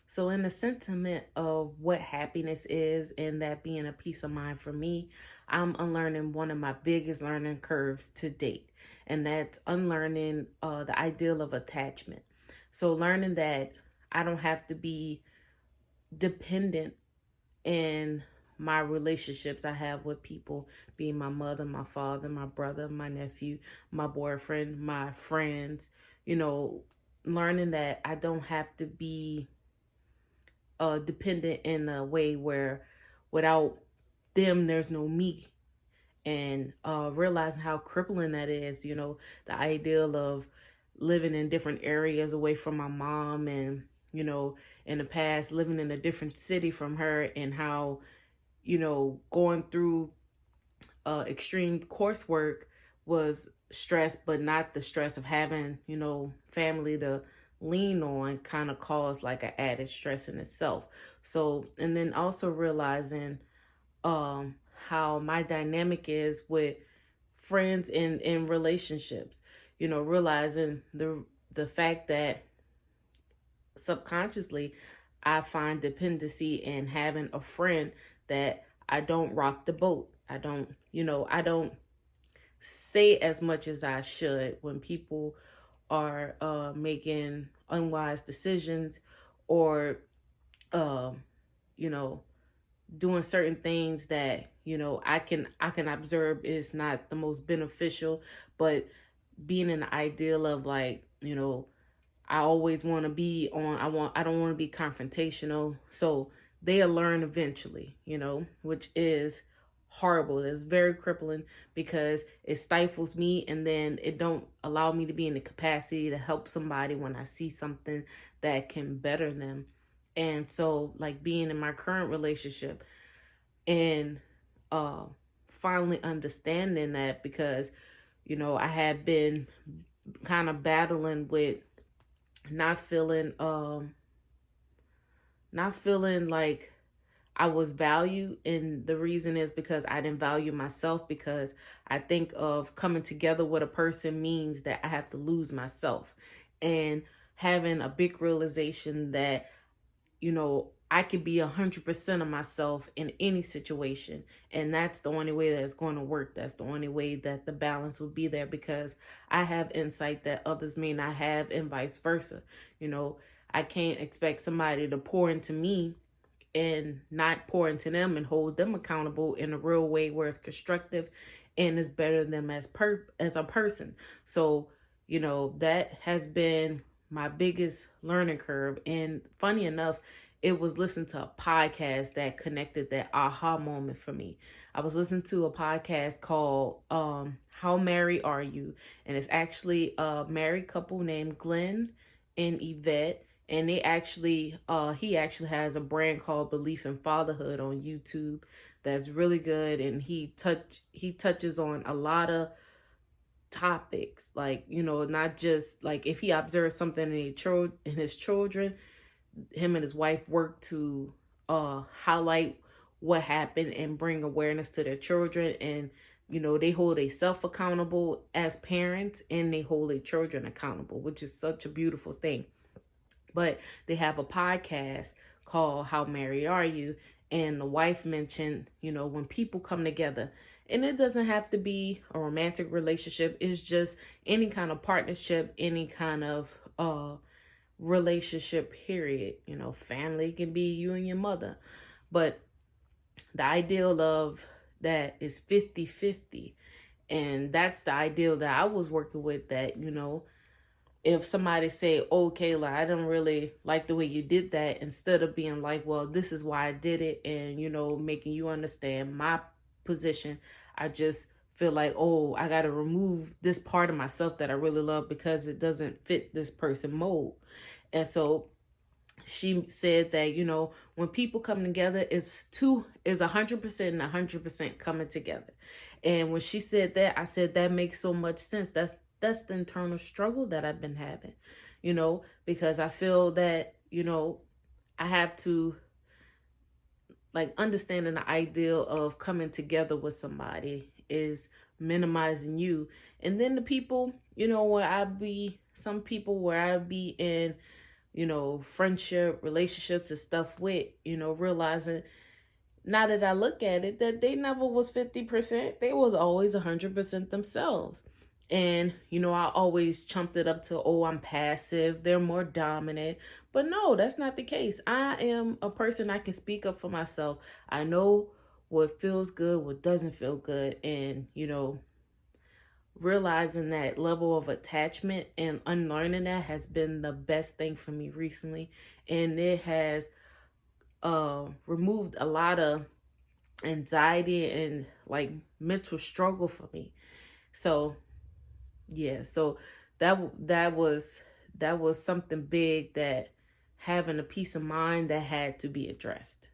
So, in the sentiment of what happiness is and that being a peace of mind for me, I'm unlearning one of my biggest learning curves to date, and that's unlearning the ideal of attachment. So, learning that I don't have to be dependent in my relationships I have with people, being my mother, my father, my brother, my nephew, my boyfriend, my friends, you know, learning that I don't have to be dependent in a way where without them, there's no me. And realizing how crippling that is, the ideal of living in different areas away from my mom and, in the past, living in a different city from her and how, going through extreme coursework was stress, but not the stress of having, family to lean on kind of caused like an added stress in itself. So, and then also realizing how my dynamic is with friends in relationships, realizing the fact that subconsciously I find dependency in having a friend that I don't rock the boat. I don't say as much as I should when people are making unwise decisions or, um, you know, doing certain things that I can observe is not the most beneficial, but being in the ideal of like I always want to be on. I don't want to be confrontational. So they'll learn eventually, which is horrible. It's very crippling because it stifles me and then it don't allow me to be in the capacity to help somebody when I see something that can better them. And so like being in my current relationship and uh finally understanding that because I had been kind of battling with not feeling not feeling like I was valued, and the reason is because I didn't value myself, because I think of coming together with a person means that I have to lose myself, and having a big realization that I could be 100% of myself in any situation. And that's the only way that it's going to work. That's the only way that the balance will be there because I have insight that others may not have, and vice versa. You know, I can't expect somebody to pour into me and not pour into them and hold them accountable in a real way where it's constructive and is better than them as a person. So, that has been my biggest learning curve. And funny enough, it was listening to a podcast that connected that aha moment for me. I was listening to a podcast called How Married Are You? And it's actually a married couple named Glenn and Yvette, and he actually has a brand called Belief in Fatherhood on YouTube that's really good, and he touches on a lot of topics, like not just like if he observes something in his children, him and his wife work to highlight what happened and bring awareness to their children, and they hold themselves accountable as parents and they hold their children accountable, which is such a beautiful thing. But they have a podcast called How Married Are You? And the wife mentioned, when people come together, and it doesn't have to be a romantic relationship, it's just any kind of partnership, any kind of relationship, period. Family can be you and your mother. But the ideal of that is 50-50. And that's the ideal that I was working with, that, if somebody say, "Oh, Kayla, I don't really like the way you did that," instead of being like, "Well, this is why I did it," and making you understand my position, I just feel like, "Oh, I got to remove this part of myself that I really love because it doesn't fit this person mold." And so she said that when people come together, is 100% and 100% coming together. And when she said that, I said that makes so much sense. That's the internal struggle that I've been having, because I feel that I have to like understanding the ideal of coming together with somebody is minimizing you. And then the people, where I be, some people where I be in friendship, relationships and stuff with, realizing now that I look at it, that they never was 50%. They was always 100% themselves. And, I always chumped it up to, oh, I'm passive. They're more dominant. But no, that's not the case. I am a person. I can speak up for myself. I know what feels good, what doesn't feel good. And, realizing that level of attachment and unlearning that has been the best thing for me recently. And it has removed a lot of anxiety and like mental struggle for me. So yeah, so that was something big, that having a peace of mind that had to be addressed.